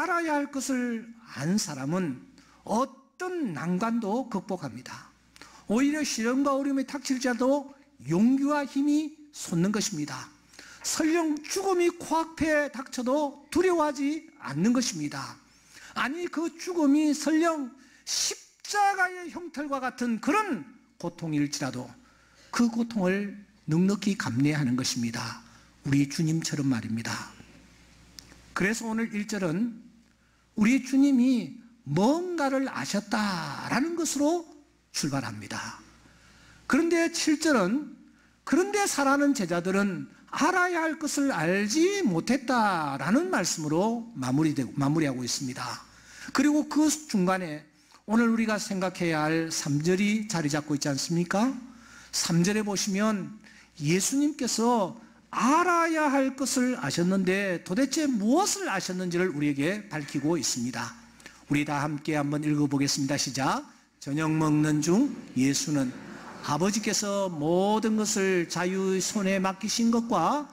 알아야 할 것을 안 사람은 어떤 난관도 극복합니다. 오히려 시련과 어려움이 닥칠지라도 용기와 힘이 솟는 것입니다. 설령 죽음이 코앞에 닥쳐도 두려워하지 않는 것입니다. 아니, 그 죽음이 설령 십자가의 형틀과 같은 그런 고통일지라도 그 고통을 넉넉히 감내하는 것입니다. 우리 주님처럼 말입니다. 그래서 오늘 1절은 우리 주님이 뭔가를 아셨다라는 것으로 출발합니다. 그런데 7절은 그런데 사랑하는 제자들은 알아야 할 것을 알지 못했다라는 말씀으로 마무리하고 있습니다. 그리고 그 중간에 오늘 우리가 생각해야 할 3절이 자리 잡고 있지 않습니까? 3절에 보시면 예수님께서 알아야 할 것을 아셨는데 도대체 무엇을 아셨는지를 우리에게 밝히고 있습니다. 우리 다 함께 한번 읽어보겠습니다. 시작. 저녁 먹는 중 예수는 아버지께서 모든 것을 자유의 손에 맡기신 것과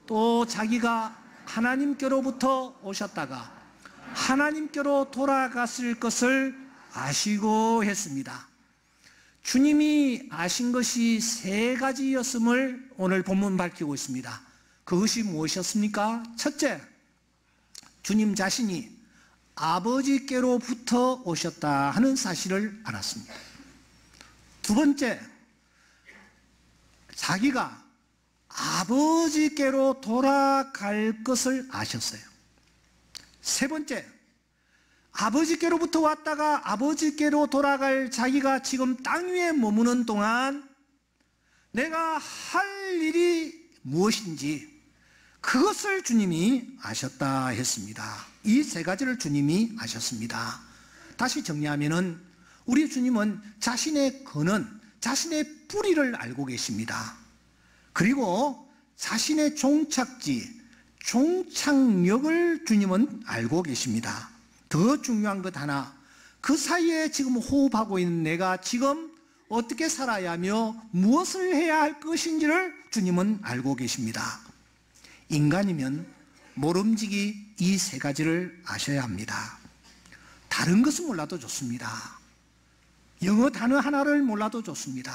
또 자기가 하나님께로부터 오셨다가 하나님께로 돌아갔을 것을 아시고 했습니다. 주님이 아신 것이 3가지였음을 오늘 본문 밝히고 있습니다. 그것이 무엇이었습니까? 첫째, 주님 자신이 아버지께로부터 오셨다 하는 사실을 알았습니다. 두 번째, 자기가 아버지께로 돌아갈 것을 아셨어요. 세 번째, 아버지께로부터 왔다가 아버지께로 돌아갈 자기가 지금 땅 위에 머무는 동안 내가 할 일이 무엇인지 그것을 주님이 아셨다 했습니다. 이 3가지를 주님이 아셨습니다. 다시 정리하면은 우리 주님은 자신의 근원, 자신의 뿌리를 알고 계십니다. 그리고 자신의 종착지, 종착역을 주님은 알고 계십니다. 더 중요한 것 하나, 그 사이에 지금 호흡하고 있는 내가 지금 어떻게 살아야 하며 무엇을 해야 할 것인지를 주님은 알고 계십니다. 인간이면 모름지기 이 3가지를 아셔야 합니다. 다른 것은 몰라도 좋습니다. 영어 단어 하나를 몰라도 좋습니다.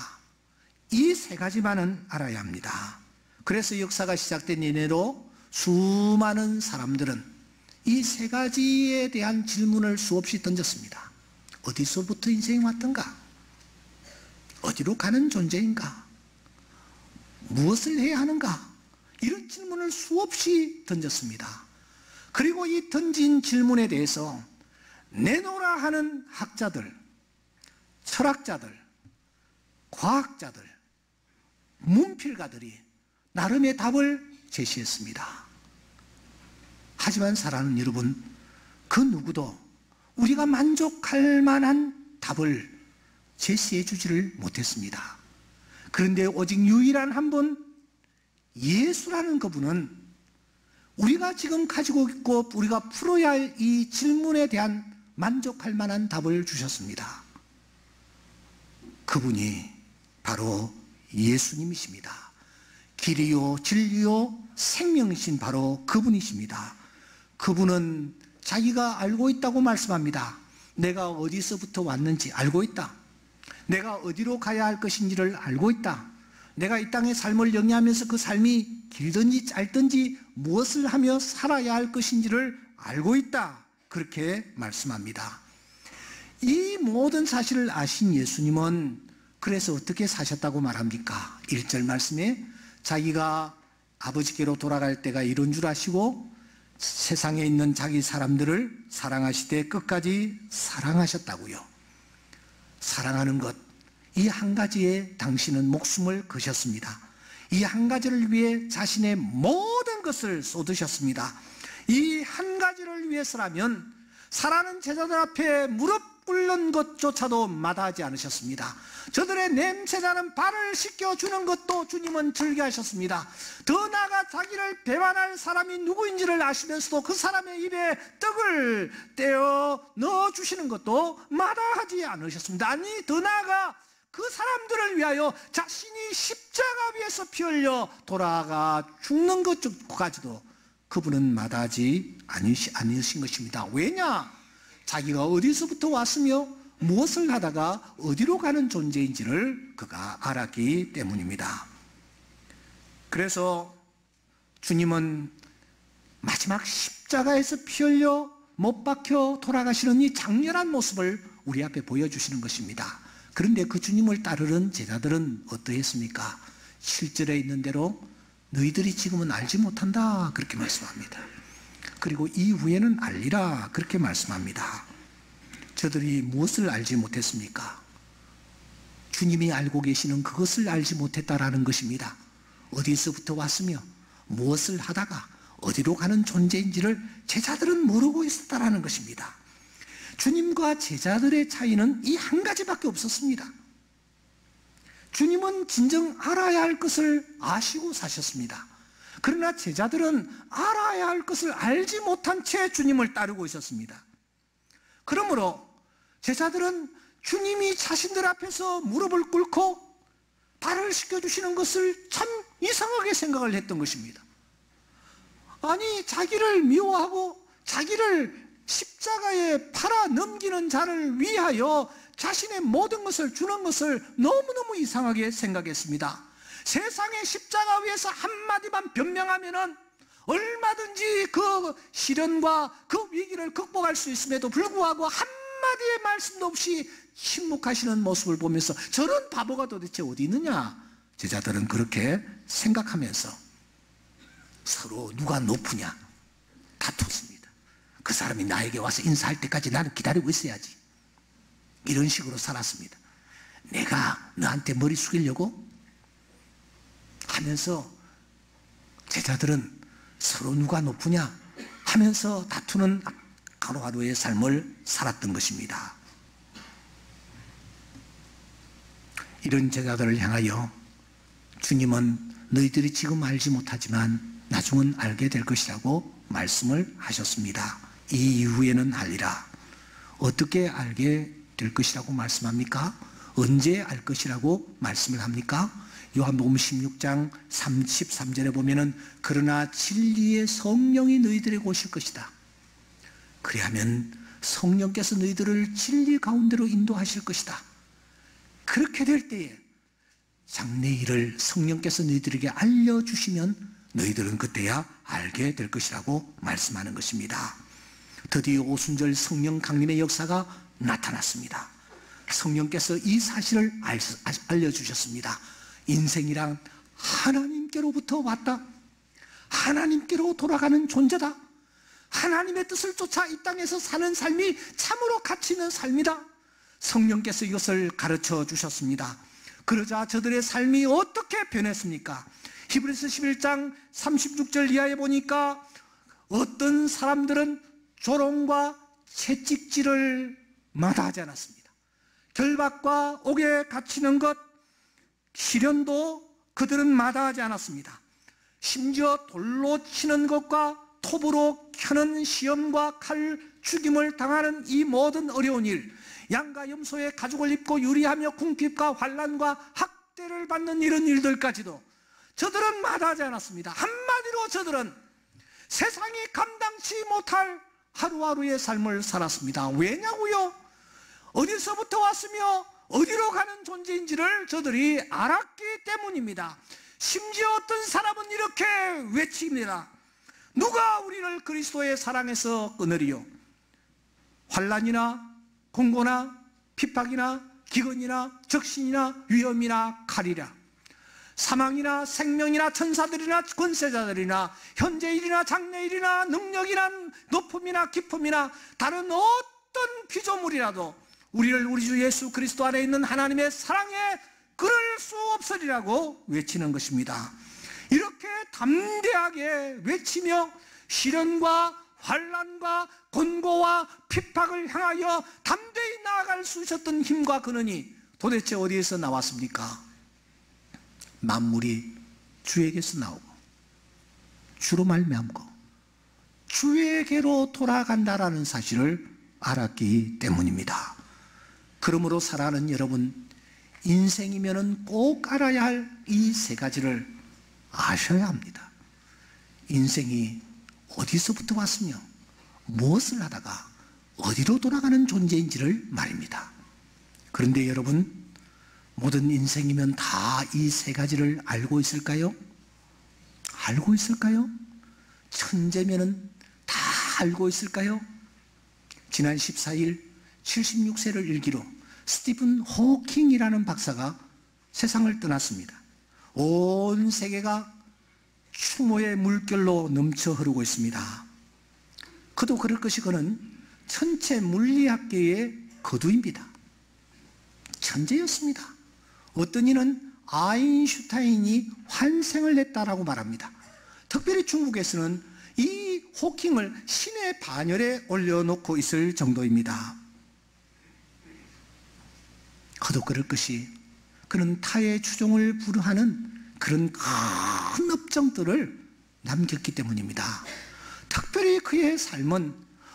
이 3가지만은 알아야 합니다. 그래서 역사가 시작된 이래로 수많은 사람들은 이 3가지에 대한 질문을 수없이 던졌습니다. 어디서부터 인생이 왔던가? 어디로 가는 존재인가? 무엇을 해야 하는가? 이런 질문을 수없이 던졌습니다. 그리고 이 던진 질문에 대해서 내놓으라 하는 학자들, 철학자들, 과학자들, 문필가들이 나름의 답을 제시했습니다. 하지만 사랑하는 여러분, 그 누구도 우리가 만족할 만한 답을 제시해 주지를 못했습니다. 그런데 오직 유일한 한 분, 예수라는 그분은 우리가 지금 가지고 있고 우리가 풀어야 할 이 질문에 대한 만족할 만한 답을 주셨습니다. 그분이 바로 예수님이십니다. 길이요 진리요 생명이신 바로 그분이십니다. 그분은 자기가 알고 있다고 말씀합니다. 내가 어디서부터 왔는지 알고 있다. 내가 어디로 가야 할 것인지를 알고 있다. 내가 이 땅의 삶을 영위하면서 그 삶이 길든지 짧든지 무엇을 하며 살아야 할 것인지를 알고 있다. 그렇게 말씀합니다. 이 모든 사실을 아신 예수님은 그래서 어떻게 사셨다고 말합니까? 1절 말씀에 자기가 아버지께로 돌아갈 때가 이른 줄 아시고 세상에 있는 자기 사람들을 사랑하시되 끝까지 사랑하셨다고요. 사랑하는 것, 이 한 가지에 당신은 목숨을 거셨습니다. 이 한 가지를 위해 자신의 모든 것을 쏟으셨습니다. 이 한 가지를 위해서라면 사랑하는 제자들 앞에 무릎 꿇는 것조차도 마다하지 않으셨습니다. 저들의 냄새나는 발을 씻겨주는 것도 주님은 즐겨하셨습니다. 더 나아가 자기를 배반할 사람이 누구인지를 아시면서도 그 사람의 입에 떡을 떼어 넣어주시는 것도 마다하지 않으셨습니다. 아니, 더 나아가 그 사람들을 위하여 자신이 십자가 위에서 피 흘려 돌아가 죽는 것까지도 그분은 마다하지 않으신 것입니다. 왜냐? 자기가 어디서부터 왔으며 무엇을 하다가 어디로 가는 존재인지를 그가 알았기 때문입니다. 그래서 주님은 마지막 십자가에서 피 흘려 못 박혀 돌아가시는 이 장렬한 모습을 우리 앞에 보여주시는 것입니다. 그런데 그 주님을 따르는 제자들은 어떠했습니까? 7절에 있는 대로 너희들이 지금은 알지 못한다 그렇게 말씀합니다. 그리고 이후에는 알리라 그렇게 말씀합니다. 저들이 무엇을 알지 못했습니까? 주님이 알고 계시는 그것을 알지 못했다라는 것입니다. 어디서부터 왔으며 무엇을 하다가 어디로 가는 존재인지를 제자들은 모르고 있었다라는 것입니다. 주님과 제자들의 차이는 이 한 가지밖에 없었습니다. 주님은 진정 알아야 할 것을 아시고 사셨습니다. 그러나 제자들은 알아야 할 것을 알지 못한 채 주님을 따르고 있었습니다. 그러므로 제자들은 주님이 자신들 앞에서 무릎을 꿇고 발을 씻겨주시는 것을 참 이상하게 생각을 했던 것입니다. 아니, 자기를 미워하고 자기를 십자가에 팔아 넘기는 자를 위하여 자신의 모든 것을 주는 것을 너무너무 이상하게 생각했습니다. 세상의 십자가 위에서 한마디만 변명하면은 얼마든지 그 시련과 그 위기를 극복할 수 있음에도 불구하고 한마디의 말씀도 없이 침묵하시는 모습을 보면서 저런 바보가 도대체 어디 있느냐? 제자들은 그렇게 생각하면서 서로 누가 높으냐 다퉜습니다. 그 사람이 나에게 와서 인사할 때까지 나는 기다리고 있어야지. 이런 식으로 살았습니다. 내가 너한테 머리 숙이려고 하면서 제자들은 서로 누가 높으냐 하면서 다투는 하루하루의 삶을 살았던 것입니다. 이런 제자들을 향하여 주님은 너희들이 지금 알지 못하지만 나중은 알게 될 것이라고 말씀을 하셨습니다. 이 이후에는 알리라. 어떻게 알게 될 것이라고 말씀합니까? 언제 알 것이라고 말씀을 합니까? 요한복음 16장 33절에 보면은 그러나 진리의 성령이 너희들에게 오실 것이다. 그리하면 성령께서 너희들을 진리 가운데로 인도하실 것이다. 그렇게 될 때에 장래일을 성령께서 너희들에게 알려주시면 너희들은 그때야 알게 될 것이라고 말씀하는 것입니다. 드디어 오순절 성령 강림의 역사가 나타났습니다. 성령께서 이 사실을 알려주셨습니다. 인생이란 하나님께로부터 왔다. 하나님께로 돌아가는 존재다. 하나님의 뜻을 쫓아 이 땅에서 사는 삶이 참으로 가치 있는 삶이다. 성령께서 이것을 가르쳐 주셨습니다. 그러자 저들의 삶이 어떻게 변했습니까? 히브리서 11장 36절 이하에 보니까 어떤 사람들은 조롱과 채찍질을 마다하지 않았습니다. 결박과 옥에 갇히는 것, 시련도 그들은 마다하지 않았습니다. 심지어 돌로 치는 것과 톱으로 켜는 시험과 칼 죽임을 당하는 이 모든 어려운 일, 양과 염소의 가죽을 입고 유리하며 궁핍과 환난과 학대를 받는 이런 일들까지도 저들은 마다하지 않았습니다. 한마디로 저들은 세상이 감당치 못할 하루하루의 삶을 살았습니다. 왜냐고요? 어디서부터 왔으며 어디로 가는 존재인지를 저들이 알았기 때문입니다. 심지어 어떤 사람은 이렇게 외칩니다. 누가 우리를 그리스도의 사랑에서 끊으리요? 환난이나 공고나 핍박이나 기근이나 적신이나 위험이나 칼이라. 사망이나 생명이나 천사들이나 권세자들이나 현재일이나 장래일이나 능력이나 높음이나 깊음이나 다른 어떤 피조물이라도 우리를 우리 주 예수 그리스도 안에 있는 하나님의 사랑에 끊을 수 없으리라고 외치는 것입니다. 이렇게 담대하게 외치며 시련과 환난과 곤고와 핍박을 향하여 담대히 나아갈 수 있었던 힘과 근원이 도대체 어디에서 나왔습니까? 만물이 주에게서 나오고 주로 말미암고 주에게로 돌아간다라는 사실을 알았기 때문입니다. 그러므로 사랑하는 여러분, 인생이면은 꼭 알아야 할 이 세 가지를 아셔야 합니다. 인생이 어디서부터 왔으며 무엇을 하다가 어디로 돌아가는 존재인지를 말입니다. 그런데 여러분, 모든 인생이면 다 이 세 가지를 알고 있을까요? 알고 있을까요? 천재면은 다 알고 있을까요? 지난 14일 76세를 일기로 스티븐 호킹이라는 박사가 세상을 떠났습니다. 온 세계가 추모의 물결로 넘쳐 흐르고 있습니다. 그도 그럴 것이 그는 천체 물리학계의 거두입니다. 천재였습니다. 어떤 이는 아인슈타인이 환생을 했다라고 말합니다. 특별히 중국에서는 이 호킹을 신의 반열에 올려놓고 있을 정도입니다. 그도 그럴 것이 그는 타의 추종을 불허하는 그런 큰 업적들을 남겼기 때문입니다. 특별히 그의 삶은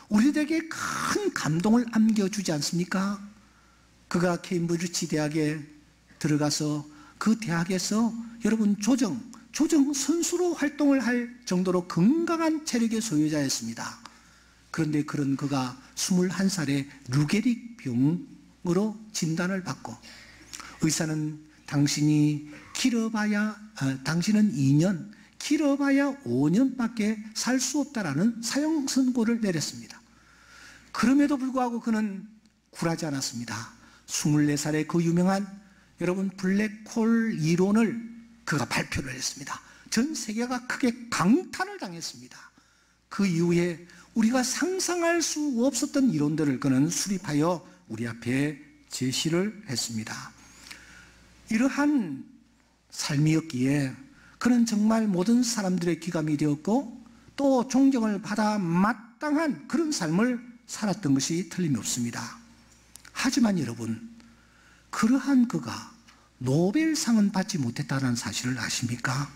우리들에게 큰 감동을 안겨주지 않습니까? 그가 케임브리지 대학에 들어가서 그 대학에서 여러분 조정 선수로 활동을 할 정도로 건강한 체력의 소유자였습니다. 그런데 그가 21살에 루게릭 병으로 진단을 받고 의사는 당신은 2년, 길어봐야 5년밖에 살 수 없다라는 사형 선고를 내렸습니다. 그럼에도 불구하고 그는 굴하지 않았습니다. 24살에 그 유명한 여러분 블랙홀 이론을 그가 발표를 했습니다. 전 세계가 크게 강탄을 당했습니다. 그 이후에 우리가 상상할 수 없었던 이론들을 그는 수립하여 우리 앞에 제시를 했습니다. 이러한 삶이었기에 그는 정말 모든 사람들의 귀감이 되었고 또 존경을 받아 마땅한 그런 삶을 살았던 것이 틀림이 없습니다. 하지만 여러분, 그러한 그가 노벨상은 받지 못했다는 사실을 아십니까?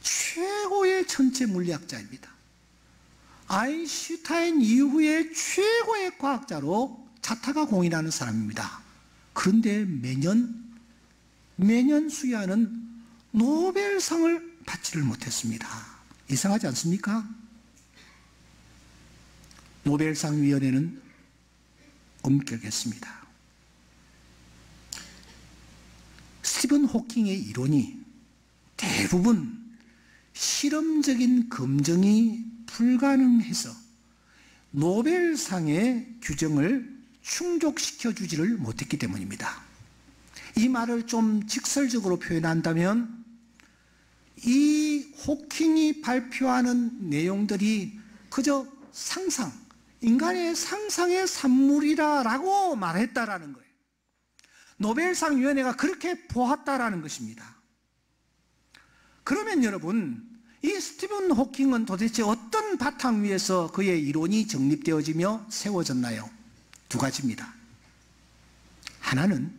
최고의 천체 물리학자입니다. 아인슈타인 이후에 최고의 과학자로 자타가 공인하는 사람입니다. 그런데 매년 수여하는 노벨상을 받지를 못했습니다. 이상하지 않습니까? 노벨상 위원회는 엄격했습니다. 스티븐 호킹의 이론이 대부분 실험적인 검증이 불가능해서 노벨상의 규정을 충족시켜 주지를 못했기 때문입니다. 이 말을 좀 직설적으로 표현한다면 이 호킹이 발표하는 내용들이 그저 상상, 인간의 상상의 산물이다라고 말했다라는 거예요. 노벨상 위원회가 그렇게 보았다라는 것입니다. 그러면 여러분, 이 스티븐 호킹은 도대체 어떤 바탕 위에서 그의 이론이 정립되어지며 세워졌나요? 두 가지입니다. 하나는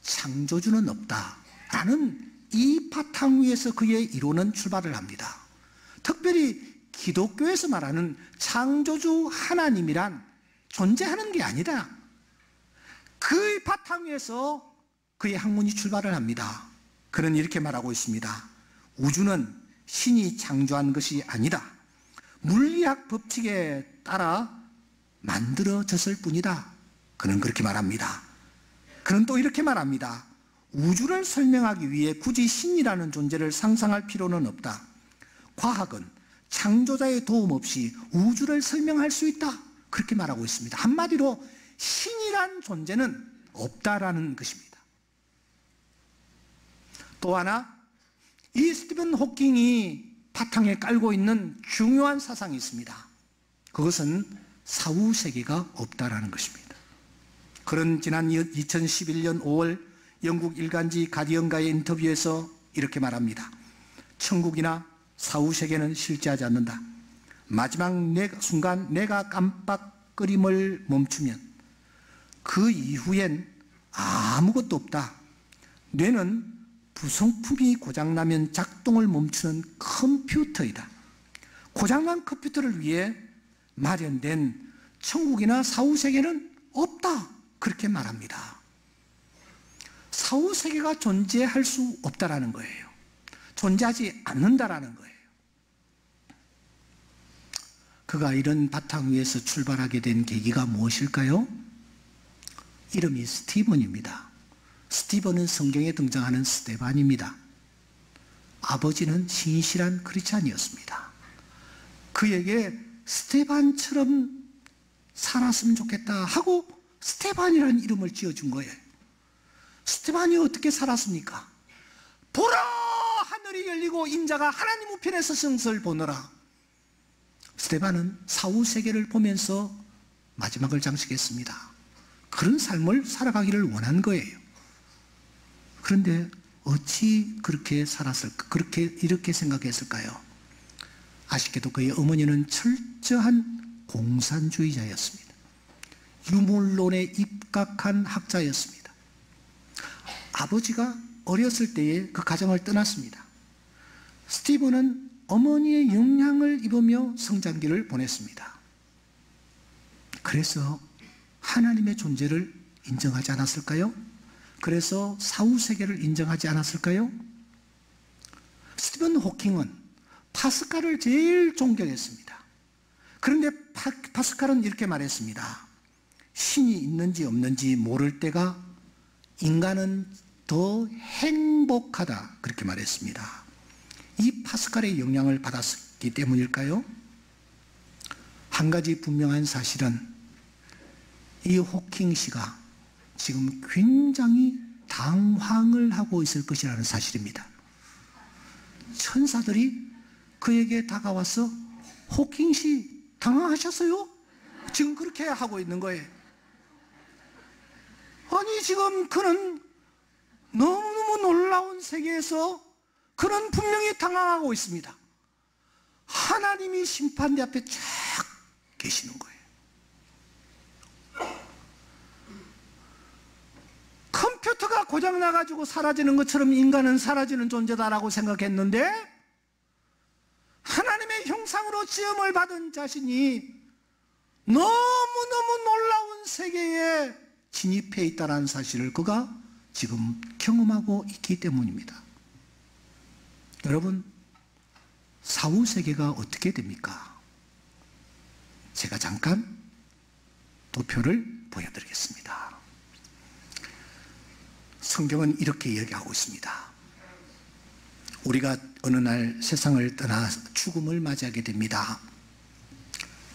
창조주는 없다라는 이 바탕 위에서 그의 이론은 출발을 합니다. 특별히 기독교에서 말하는 창조주 하나님이란 존재하는 게 아니다. 그 바탕 위에서 그의 학문이 출발을 합니다. 그는 이렇게 말하고 있습니다. 우주는 신이 창조한 것이 아니다. 물리학 법칙에 따라 만들어졌을 뿐이다. 그는 그렇게 말합니다. 그는 또 이렇게 말합니다. 우주를 설명하기 위해 굳이 신이라는 존재를 상상할 필요는 없다. 과학은 창조자의 도움 없이 우주를 설명할 수 있다. 그렇게 말하고 있습니다. 한마디로 신이란 존재는 없다라는 것입니다. 또 하나, 이 스티븐 호킹이 바탕에 깔고 있는 중요한 사상이 있습니다. 그것은 사후세계가 없다라는 것입니다. 그런 지난 2011년 5월 영국 일간지 가디언과의 인터뷰에서 이렇게 말합니다. 천국이나 사후세계는 실제하지 않는다. 마지막 순간 내가 깜빡거림을 멈추면 그 이후엔 아무것도 없다. 뇌는 부속품이 고장나면 작동을 멈추는 컴퓨터이다. 고장난 컴퓨터를 위해 마련된 천국이나 사후세계는 없다. 그렇게 말합니다. 사후세계가 존재할 수 없다라는 거예요. 존재하지 않는다라는 거예요. 그가 이런 바탕 위에서 출발하게 된 계기가 무엇일까요? 이름이 스티븐입니다. 스티븐은 성경에 등장하는 스데반입니다. 아버지는 신실한 크리스찬이었습니다. 그에게 스데반처럼 살았으면 좋겠다 하고 스데반이라는 이름을 지어준 거예요. 스데반이 어떻게 살았습니까? 보라! 하늘이 열리고 인자가 하나님 우편에 서성을 보느라. 스데반은 사후 세계를 보면서 마지막을 장식했습니다. 그런 삶을 살아가기를 원한 거예요. 그런데 어찌 그렇게 살았을까? 이렇게 생각했을까요? 아쉽게도 그의 어머니는 철저한 공산주의자였습니다. 유물론에 입각한 학자였습니다. 아버지가 어렸을 때에 그 가정을 떠났습니다. 스티븐은 어머니의 영향을 입으며 성장기를 보냈습니다. 그래서 하나님의 존재를 인정하지 않았을까요? 그래서 사후세계를 인정하지 않았을까요? 스티븐 호킹은 파스칼을 제일 존경했습니다. 그런데 파스칼은 이렇게 말했습니다. 신이 있는지 없는지 모를 때가 인간은 더 행복하다, 그렇게 말했습니다. 이 파스칼의 영향을 받았기 때문일까요? 한 가지 분명한 사실은 이 호킹 씨가 지금 굉장히 당황을 하고 있을 것이라는 사실입니다. 천사들이 그에게 다가와서 호킹 씨 당황하셨어요? 지금 그렇게 하고 있는 거예요. 아니 지금 그는 너무너무 놀라운 세계에서 그는 분명히 당황하고 있습니다. 하나님이 심판대 앞에 쫙 계시는 거예요. 컴퓨터가 고장나가지고 사라지는 것처럼 인간은 사라지는 존재다라고 생각했는데 하나님의 형상으로 지음을 받은 자신이 너무너무 놀라운 세계에 진입해 있다는 사실을 그가 지금 경험하고 있기 때문입니다. 여러분, 사후세계가 어떻게 됩니까? 제가 잠깐 도표를 보여드리겠습니다. 성경은 이렇게 이야기하고 있습니다. 우리가 어느 날 세상을 떠나 죽음을 맞이하게 됩니다.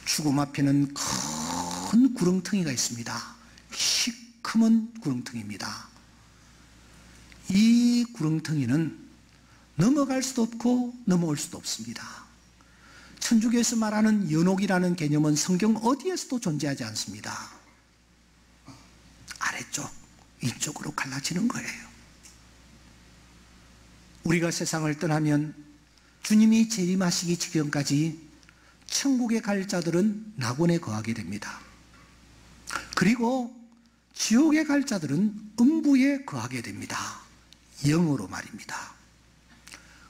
죽음 앞에는 큰 구렁텅이가 있습니다. 시커먼 구렁텅이입니다. 이 구렁텅이는 넘어갈 수도 없고 넘어올 수도 없습니다. 천주교에서 말하는 연옥이라는 개념은 성경 어디에서도 존재하지 않습니다. 아래쪽, 이쪽으로 갈라지는 거예요. 우리가 세상을 떠나면 주님이 재림하시기 직전까지 천국에 갈 자들은 낙원에 거하게 됩니다. 그리고 지옥에 갈 자들은 음부에 거하게 됩니다. 영어로 말입니다.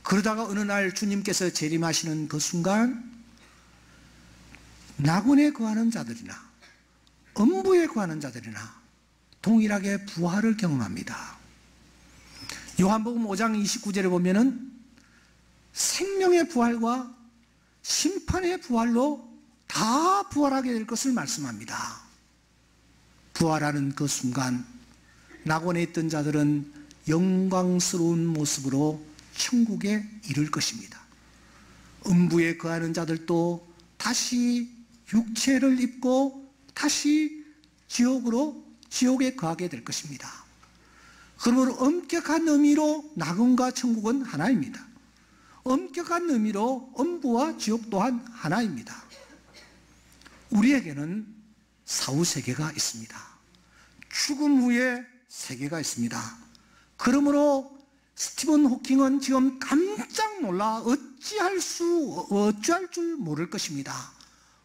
그러다가 어느 날 주님께서 재림하시는 그 순간 낙원에 거하는 자들이나 음부에 거하는 자들이나 동일하게 부활을 경험합니다. 요한복음 5장 29절에 보면은 생명의 부활과 심판의 부활로 다 부활하게 될 것을 말씀합니다. 부활하는 그 순간 낙원에 있던 자들은 영광스러운 모습으로 천국에 이를 것입니다. 음부에 거하는 자들도 다시 육체를 입고 다시 지옥에 거하게 될 것입니다. 그러므로 엄격한 의미로 낙원과 천국은 하나입니다. 엄격한 의미로 음부와 지옥 또한 하나입니다. 우리에게는 사후세계가 있습니다. 죽음 후에 세계가 있습니다. 그러므로 스티븐 호킹은 지금 깜짝 놀라 어찌할 줄 모를 것입니다.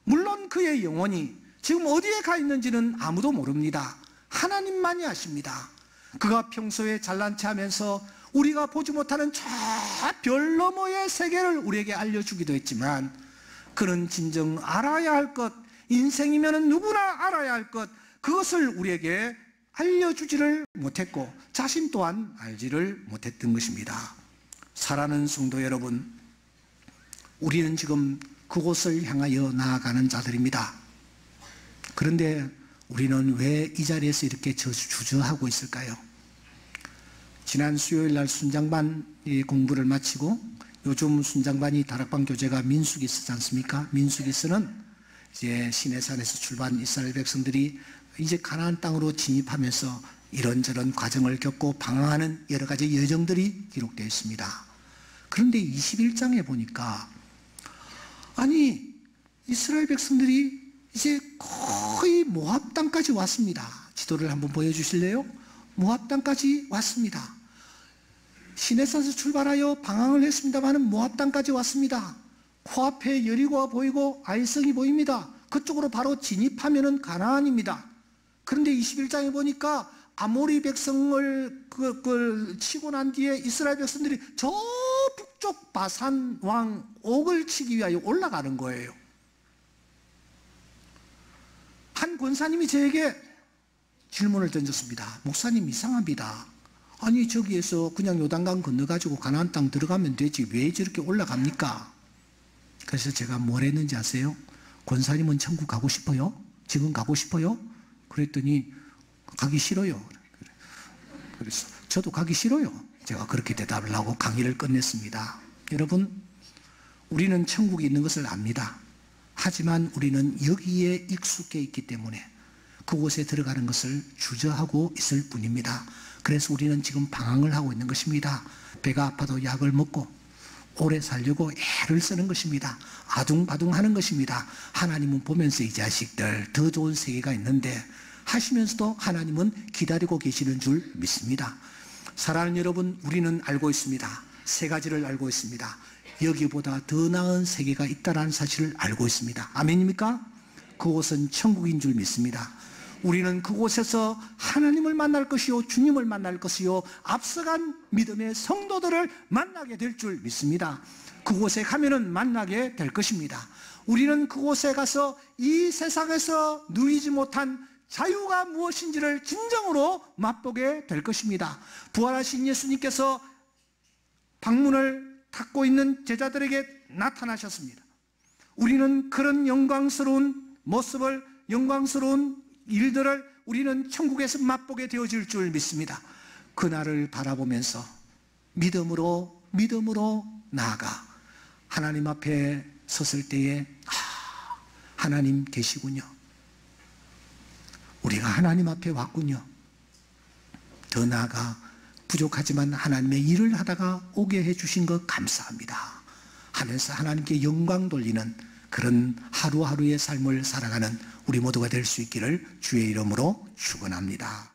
물론 그의 영혼이 지금 어디에 가 있는지는 아무도 모릅니다. 하나님만이 아십니다. 그가 평소에 잘난 체 하면서 우리가 보지 못하는 저 별 너머의 세계를 우리에게 알려주기도 했지만 그는 진정 알아야 할 것, 인생이면 누구나 알아야 할 것, 그것을 우리에게 알려주지를 못했고 자신 또한 알지를 못했던 것입니다. 사랑하는 성도 여러분, 우리는 지금 그곳을 향하여 나아가는 자들입니다. 그런데 우리는 왜 이 자리에서 이렇게 주저하고 있을까요? 지난 수요일 날 순장반 공부를 마치고 요즘 순장반이 다락방 교재가 민수기서지 않습니까? 민수기서는 이제 시내산에서 출발한 이스라엘 백성들이 이제 가나안 땅으로 진입하면서 이런저런 과정을 겪고 방황하는 여러 가지 여정들이 기록되어 있습니다. 그런데 21장에 보니까 아니 이스라엘 백성들이 이제 거의 모압 땅까지 왔습니다. 지도를 한번 보여주실래요? 모압 땅까지 왔습니다. 시내산에서 출발하여 방황을 했습니다만 모압 땅까지 왔습니다. 코앞에 여리고가 보이고 아이성이 보입니다. 그쪽으로 바로 진입하면은 가나안입니다. 그런데 21장에 보니까 아모리 백성을 치고 난 뒤에 이스라엘 백성들이 저 북쪽 바산 왕 옥을 치기 위하여 올라가는 거예요. 한 권사님이 저에게 질문을 던졌습니다. 목사님, 이상합니다. 아니 저기에서 그냥 요단강 건너가지고 가나안 땅 들어가면 되지 왜 저렇게 올라갑니까? 그래서 제가 뭘 했는지 아세요? 권사님은 천국 가고 싶어요? 지금 가고 싶어요? 그랬더니 가기 싫어요. 그래서 저도 가기 싫어요. 제가 그렇게 대답을 하고 강의를 끝냈습니다. 여러분, 우리는 천국에 있는 것을 압니다. 하지만 우리는 여기에 익숙해 있기 때문에 그곳에 들어가는 것을 주저하고 있을 뿐입니다. 그래서 우리는 지금 방황을 하고 있는 것입니다. 배가 아파도 약을 먹고 오래 살려고 애를 쓰는 것입니다. 아둥바둥하는 것입니다. 하나님은 보면서 이 자식들 더 좋은 세계가 있는데 하시면서도 하나님은 기다리고 계시는 줄 믿습니다. 사랑하는 여러분, 우리는 알고 있습니다. 세 가지를 알고 있습니다. 여기보다 더 나은 세계가 있다는 사실을 알고 있습니다. 아멘입니까? 그곳은 천국인 줄 믿습니다. 우리는 그곳에서 하나님을 만날 것이요 주님을 만날 것이요 앞서간 믿음의 성도들을 만나게 될 줄 믿습니다. 그곳에 가면은 만나게 될 것입니다. 우리는 그곳에 가서 이 세상에서 누리지 못한 자유가 무엇인지를 진정으로 맛보게 될 것입니다. 부활하신 예수님께서 방문을 닫고 있는 제자들에게 나타나셨습니다. 우리는 그런 영광스러운 모습을, 영광스러운 일들을 우리는 천국에서 맛보게 되어질 줄 믿습니다. 그날을 바라보면서 믿음으로 나아가 하나님 앞에 섰을 때에 하나님 계시군요. 우리가 하나님 앞에 왔군요. 더 나아가 부족하지만 하나님의 일을 하다가 오게 해주신 것 감사합니다 하면서 하나님께 영광 돌리는 그런 하루하루의 삶을 살아가는 우리 모두가 될 수 있기를 주의 이름으로 축원합니다.